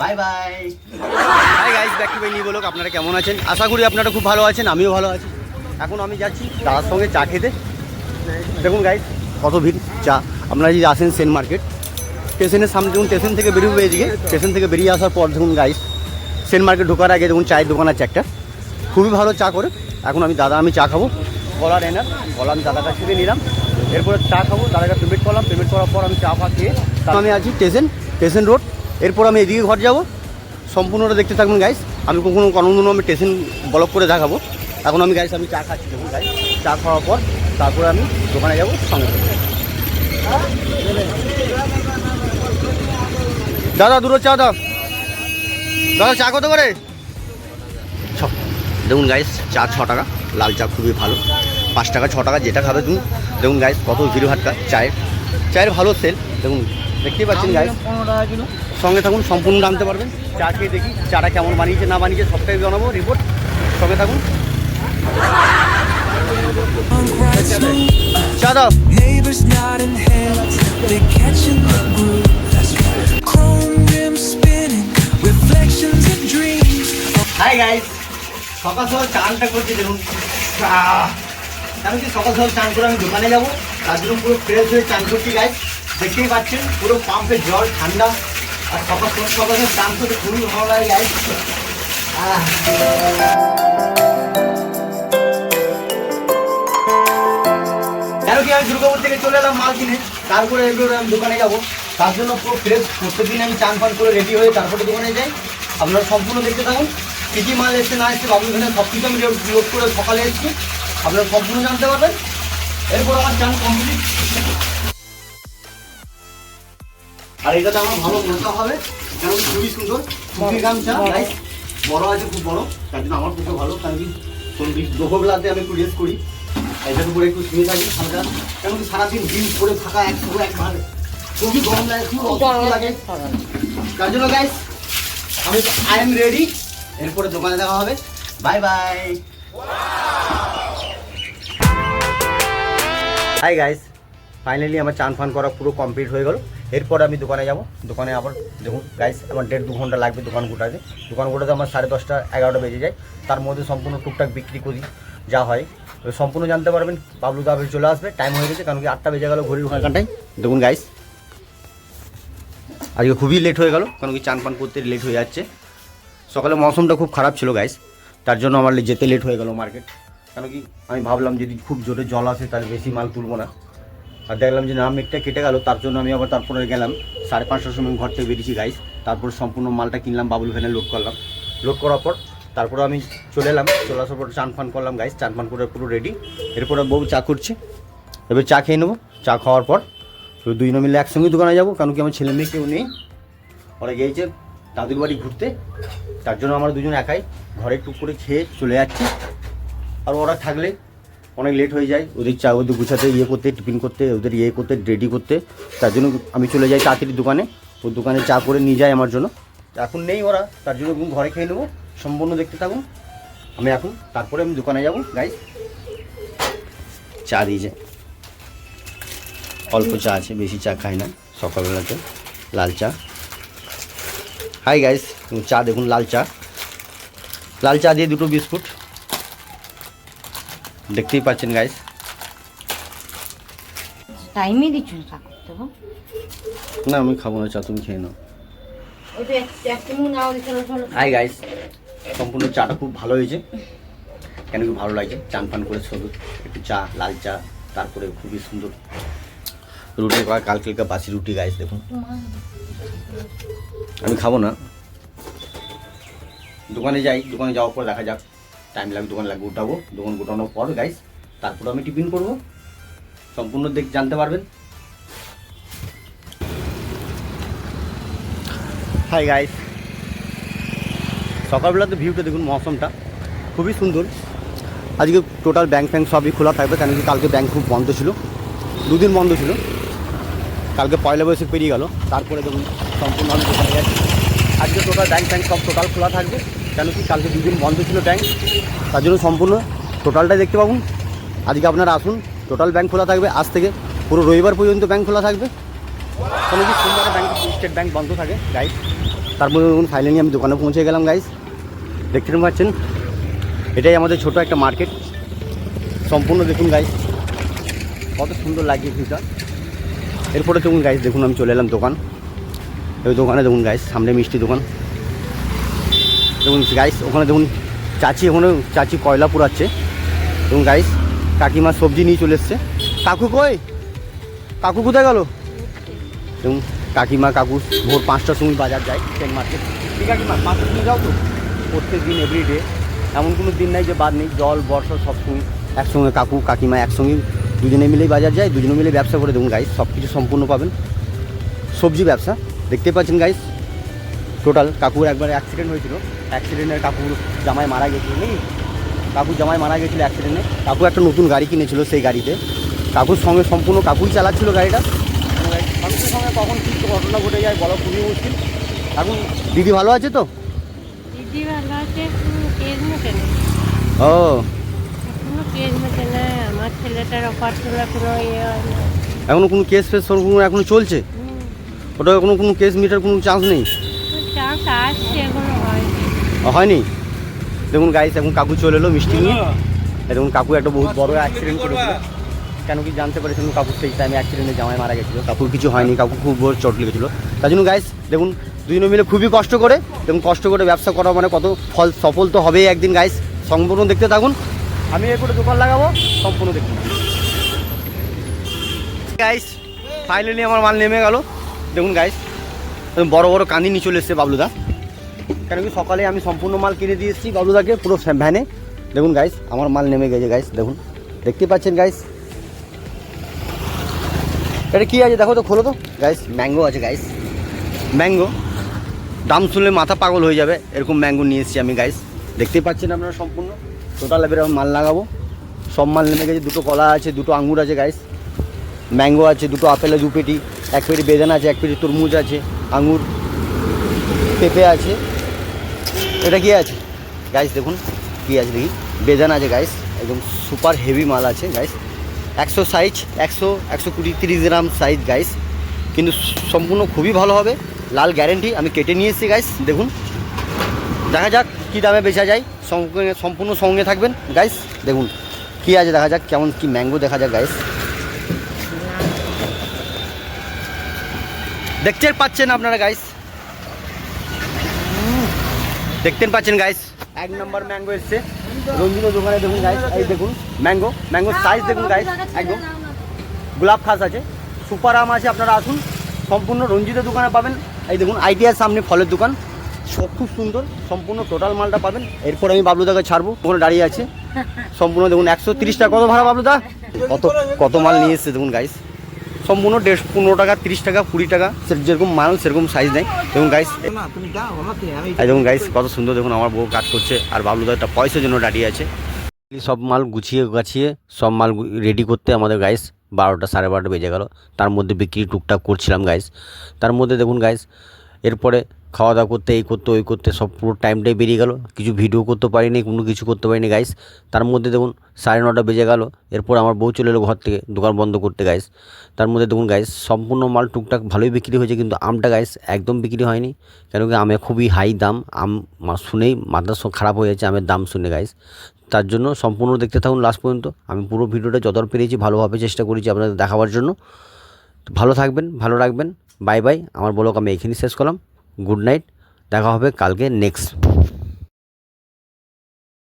By bye. Hi guys, back to Beni blog. আপনারা কেমন আছেন? আশা করি আপনারা খুব ভালো আছেন, আমিও ভালো আছি। এখন আমি যাচ্ছি দাদার সঙ্গে চা খেতে। দেখুন গাইস কত ভিড় চা। আপনারা যদি আসেন সেন মার্কেট স্টেশনের সামনে, দেখুন স্টেশন থেকে বেরিয়ে এদিকে, স্টেশন থেকে বেরিয়ে আসার পর দেখুন গাইস সেন মার্কেট ঢোকার আগে দেখুন চায়ের দোকান আছে একটা, খুবই ভালো চা করে। এখন আমি চা খাবো, কলার এনার কলা আমি দাদার কাছ থেকে নিলাম। এরপরে চা খাবো, দাদাকে পেমেন্ট করলাম, পেমেন্ট করার পর আমি চা খেয়ে আমি আছি স্টেশন রোড। এরপর আমি এদিকে ঘর যাব, সম্পূর্ণটা দেখতে থাকবেন গাইস। আমি কখনো আমি স্টেশন ব্লক করে দেখাবো। এখন আমি গাইস আমি চা খাচ্ছি, দেখুন গাইস চা খাওয়ার পর তারপরে আমি দোকানে যাবো সঙ্গে। দাদা দুটো চা দাও। দাদা চা কত করে? দেখুন গাইস চা 6 টাকা, লাল চা খুবই ভালো। 5 টাকা 6 টাকা যেটা খাবে তুমি। দেখুন গাইস কত ভিড় ভাটকা, চায়ের ভালো সেল। দেখুন দেখতেই পাচ্ছেন গাইস, 15 টাকা কিলো। সঙ্গে থাকুন, সম্পূর্ণ জানতে পারবেন। চা খেয়ে দেখি চাটা কেমন বানিয়েছে না বানিয়েছে সবটাই জানাবো রিপোর্ট। সঙ্গে থাকুন। চা দাও। হাই গাইস, সকাল সকাল চানটা করছি দেখুন। কি সকাল সকাল চান করে আমি দোকানে যাবো, তার জন্য পুরো ফ্রেশ হয়ে চান করছি গাইস। দেখতেই পাচ্ছেন পুরো পাম্পে জল ঠান্ডা। আর সকাল সকাল চান করতে খুবই ভালো লাগে গাইস। কেন কি আমি দুর্গাপুর থেকে চলে এলাম মাল কিনে, তারপরে এগুলো আমি দোকানে যাবো। তার জন্য পুরো ফ্রেশ প্রত্যেকদিন আমি চান ফান করে রেডি হয়ে তারপরে দোকানে যাই। আপনারা সম্পূর্ণ দেখতে থাকুন, কী কী মাল এসছে না এসছে বাবুর এখানে সব কিছু আমি লোড করে সকালে এসেছি, আপনারা সম্পূর্ণ জানতে পারবেন। এরপর আমার চান কমপ্লিট। আর এটাতে আমার ভালো মজা হবে, কেন কি খুবই সুন্দর মুখের গামছা গাইস, বড় আছে খুব বড়, তার জন্য আমার পক্ষে ভালো। কারণ কি দুপুরবেলাতে আমি একটু রেস্ট করি, এটার উপরে একটু শুয়ে থাকি হালকা। কেন কি সারাদিন দিন পরে থাকা একভাবে খুবই গরম লাগে, খুব অসুস্থ লাগে। তার জন্য গাইস আমি আই এম রেডি। এরপরে দোকানে দেখা হবে। By bye. Hi guys, finally আমার চান ফান করা পুরো কমপ্লিট হয়ে গেল। এরপরে আমি দোকানে যাব। দোকানে আবার দেখুন গাইস আমার 1.5-2 ঘন্টা লাগবে দোকান গোটাতে। দোকান গোটাতে আমার 10:30 11টা বেজে যায়। তার মধ্যে সম্পূর্ণ টুকটাক বিক্রি করি যা হয় সম্পূর্ণ জানতে পারবেন। বাবলু দাবি চলে আসবে, টাইম হয়ে গেছে, কারণ কি 8টা বেজে গেল ঘড়ির ওখানটায়। দেখুন গাইস আজকে খুবই লেট হয়ে গেল, কারণ কি চান পান করতে লেট হয়ে যাচ্ছে। সকালে মৌসুমটা খুব খারাপ ছিল গাইস, তার জন্য আমার যেতে লেট হয়ে গেল মার্কেট। কেন কি আমি ভাবলাম যদি খুব জোরে জল আসে তাহলে বেশি মাল তুলবো না, আর দেখলাম যে না মেঘটা কেটে গেল। তার জন্য আমি আবার তারপরে গেলাম 5:30টার সময় ঘর থেকে বেরিয়েছি গাইস। তারপর সম্পূর্ণ মালটা কিনলাম, বাবুল ভ্যানে লোড করলাম। লোড করার পর তারপরে আমি চলে এলাম, চলে আসার পর চান ফান করলাম গাইস। চান ফান করে পুরো রেডি। এরপরে বউ চা করছে, এবার চা খেয়ে নেবো। চা খাওয়ার পর দুজনে মিলে একসঙ্গে দোকানে যাবো, কারণ কি আমার ছেলে মেয়ে কেউ নেই, ওরা গিয়েছে দাদুর বাড়ি ঘুরতে। তার জন্য আমরা দুজন একাই ঘরে টুক করে খেয়ে চলে যাচ্ছি। আর ওরা থাকলে অনেক লেট হয়ে যায়, ওদের গুছাতে করতে, টিফিন করতে, ওদের করতে, রেডি করতে। তার জন্য আমি চলে যাই তাড়াতাড়ি দোকানে। ওর দোকানে চা করে নিয়ে যায় আমার জন্য। এখন নেই ওরা, তার জন্য ঘরে খেয়ে নেবো। সম্পূর্ণ দেখতে থাকুন। আমি এখন তারপরে আমি দোকানে যাব গাইস। চা দিয়েছে, অল্প চা আছে, বেশি চা খাই না সকালবেলাতে, লাল চা। হাই গাইস, চা দেখুন লাল চা দিয়ে 2টো বিস্কুট, দেখতেই পাচ্ছেন গাইস। টাইমই দিচ্ছ চা করতে না আমি খাবো না চা, তুমি খেয়ে নাও। হাই গাইস, সম্পূর্ণ চাটা খুব ভালো হয়েছে। কেন কি ভালো লাগছে, চান পান করে শুধু একটু চা, লাল চা, তারপরে খুবই সুন্দর রুটি করা, কালকে বাসি রুটি গাইস। দেখুন আমি খাবো না, দোকানে যাই, দোকানে যাওয়ার পর দেখা যাক, টাইম লাগবে, দোকান লাগবে উঠাবো। দোকান গোটানোর পর গাইস তারপরে আমি টিফিন করবো, সম্পূর্ণ জানতে পারবেন। হাই গাইস, সকালবেলাতে ভিউটা দেখুন, মৌসুমটা খুবই সুন্দর। আজকে টোটাল ব্যাংক সবই খোলা থাকবে, কেন কি কালকে ব্যাংক খুব বন্ধ ছিল, 2 দিন বন্ধ ছিল। কালকে পয়লা বৈশাখ পেরিয়ে গেল, তারপরে দেখুন সম্পূর্ণ আমি দোকানে যাচ্ছি। আজকে টোটাল ব্যাংক সব টোটাল খোলা থাকবে, কেন কি কালকে 2 দিন বন্ধ ছিল ব্যাংক, তার জন্য সম্পূর্ণ টোটালটাই দেখতে পাবেন। আজকে আপনারা আসুন, টোটাল ব্যাংক খোলা থাকবে আজ থেকে পুরো রবিবার পর্যন্ত ব্যাংক খোলা থাকবে। কেন কি সোমবারে ব্যাংক, স্টেট ব্যাংক বন্ধ থাকে গাইস। তারপরে দেখুন ফাইনালি আমি দোকানে পৌঁছে গেলাম গাইস। দেখতে পাচ্ছেন এটাই আমাদের ছোট একটা মার্কেট। সম্পূর্ণ দেখুন গাইস কত সুন্দর লাগছে ভিউটা। এরপরে দেখুন গাইস, দেখুন আমি চলে এলাম দোকান। ওই দোকানে দেখুন গাইস, সামনে মিষ্টি দোকান। দেখুন গাইস ওখানে দেখুন চাচি কয়লা পুরাচ্ছে। দেখুন গাইস কাকিমা সবজি নিয়ে চলে এসছে। কাকু কই? কাকু কোথায় গেল? দেখুন কাকু ভোর 5টার সময় বাজার যায় সেন মার্কেট। ঠিক কাকিমা 5টার সময় যাও তো? প্রত্যেক দিন এভরিডে, এমন কোনো দিন নাই যে বাদ নেই। জল বর্ষা সব সময় একসঙ্গে কাকু কাকিমা একসঙ্গে দুজনে মিলেই বাজার যায়, দুজনে মিলে ব্যবসা করে। দেখুন গাইস সব কিছু সম্পূর্ণ পাবেন, সবজি ব্যবসা। দেখতে পাচ্ছেন গাইস টোটাল কাকুর একবার অ্যাক্সিডেন্ট হয়েছিল। অ্যাক্সিডেন্টে কাকুর জামাই মারা গেছিল নাকি? কাকুর জামাই মারা গেছিলো অ্যাক্সিডেন্টে। কাকু একটা নতুন গাড়ি কিনেছিল, সেই গাড়িতে কাকুর সঙ্গে সম্পূর্ণ কাকুই চালাচ্ছিল গাড়িটা। কাকুর সঙ্গে কখন কী ঘটনা ঘটে যায় বলা খুবই মুশকিল। এখন দিদি ভালো আছে তো? দিদি ভালো আছে, কেস মেটে নেই, ও এখনো কেস মেটে নেই। আমার ছেলেটার অপারেশন এখনো ইয়ে হয় না। এখনো কোনো কেস ফেস এখনো চলছে? ওটা কোনো কেস মিটার কোনো চান্স নেই? চান্স আসছে, এখনো হয়নি। হয়নি? দেখুন গাইস এখন কাকু চলে এলো মিষ্টি নিয়ে। দেখুন কাকু একটা বহুত বড় অ্যাক্সিডেন্ট করেছিল। কেন কি জানতে পারেছেন কাকুর সেই টাইমে অ্যাক্সিডেন্টে জামাই মারা গেছিলো। কাকুর কিছু হয়নি, কাকু খুব বড় চোট লেগেছিলো। তার জন্য গাইস দেখুন দুজনে মিলে খুবই কষ্ট করে, দেখুন কষ্ট করে ব্যবসা করা মানে কত ফল সফল তো হবেই একদিন গাইস। সম্পূর্ণ দেখতে থাকুন, আমি এরপরে দোকান লাগাবো, সম্পূর্ণ দেখুন গাইস। ফাইনালি আমার মাল নেমে গেল। দেখুন গাইস বড় বড় কাঁদি নিয়ে চলে এসছে বাবলুদা। কেন কি সকালে আমি সম্পূর্ণ মাল কিনে দিয়ে এসেছি বাবলুদাকে পুরো ভ্যানে। দেখুন গাইস আমার মাল নেমে গেছে গাইস। দেখুন দেখতে পাচ্ছেন গাইস, এটা কী আছে দেখো তো, খোলো তো গাইস। ম্যাঙ্গো আছে গাইস, ম্যাঙ্গো। দাম শুনলে মাথা পাগল হয়ে যাবে, এরকম ম্যাঙ্গো নিয়ে এসেছি আমি গাইস। দেখতেই পাচ্ছেন আপনারা সম্পূর্ণ টোটাল এবারে মাল লাগাবো। সব মাল নেমে গেছে। দুটো কলা আছে, দুটো আঙ্গুর আছে গাইস, ম্যাঙ্গো আছে, দুটো আপেল আছে, 2 পেটি, 1 পেটি বেদানা আছে, 1 পেটি তরমুজ আছে, আঙ্গুর, পেঁপে আছে। এটা কি আছে গাইস? দেখুন কি আছে দেখি, বেদানা আছে গাইস, একদম সুপার হেভি মাল আছে গাইস। 100 সাইজ, 120 30 গ্রাম সাইজ গাইস, কিন্তু সম্পূর্ণ খুবই ভালো হবে, লাল গ্যারেন্টি। আমি কেটে নিয়ে এসেছি গাইস। দেখুন দেখা যাক কী দামে বেচা যায়, সম্পূর্ণ সঙ্গে থাকবেন গাইস। দেখুন কী আছে দেখা যাক, কেমন কি ম্যাঙ্গো দেখা যাক গাইস। দেখতে পাচ্ছেন আপনারা গাইস, দেখতে পাচ্ছেন গাইস 1 নম্বর ম্যাঙ্গো এসছে রঞ্জিত দোকানে। দেখুন গাইস এই দেখুন ম্যাঙ্গো সাইজ দেখুন গাইস, একদম গোলাপ খাস আছে, সুপার আম আছে। আপনারা আসুন, সম্পূর্ণ রঞ্জিত দোকানে পাবেন। এই দেখুন আইটিআর সামনে ফলের দোকান, সব খুব সুন্দর, সম্পূর্ণ টোটাল মালটা পাবেন। এরপর আমি বাবলুদাকে ছাড়বো, ওখানে দাঁড়িয়ে আছে। সম্পূর্ণ দেখুন 130 টাকা। কত ভাড়া বাবলুদা? কত মাল নিয়ে এসছে দেখুন গাইস, সম্পূর্ণ 15 টাকা, 30 টাকা, 20 টাকা, যেরকম মাল সেরকম সাইজ নেই। দেখুন গাইস, দেখুন গাইস কত সুন্দর। দেখুন আমার বউ কাজ করছে আর বাবলুদা একটা পয়সার জন্য দাঁড়িয়ে আছে। সব মাল গুছিয়ে গাছিয়ে সব মাল রেডি করতে আমাদের গাইস 12টা 12:30 বেজে গেল। তার মধ্যে বিক্রি টুকটাক করছিলাম গাইস। তার মধ্যে দেখুন গাইস এরপরে খাওয়া দাওয়া করতে, এই করতে ওই করতে সব পুরো টাইমটাই বেরিয়ে গেল। কিছু ভিডিও করতে পারিনি, কোনো কিছু করতে পারিনি গাইস। তার মধ্যে দেখুন 9:30 বেজে গেল। এরপর আমার বউ চলে এলো ঘর থেকে দোকান বন্ধ করতে গাইস। তার মধ্যে দেখুন গাইস সম্পূর্ণ মাল টুকটাক ভালোই বিক্রি হয়েছে, কিন্তু আমটা গাইস একদম বিক্রি হয়নি। কেন কি আমে খুবই হাই দাম, আম শুনেই মাথা খারাপ হয়ে যাচ্ছে আমের দাম শুনে গাইস। তার জন্য সম্পূর্ণ দেখতে থাকুন লাস্ট পর্যন্ত। আমি পুরো ভিডিওটা যতটা পেরেছি ভালোভাবে চেষ্টা করেছি আপনাদের দেখাবার জন্য। ভালো থাকবেন, ভালো রাখবেন। Bye bye. আমার ব্লগ আমি এখানেই শেষ করলাম। গুড নাইট, দেখা হবে কালকে নেক্সট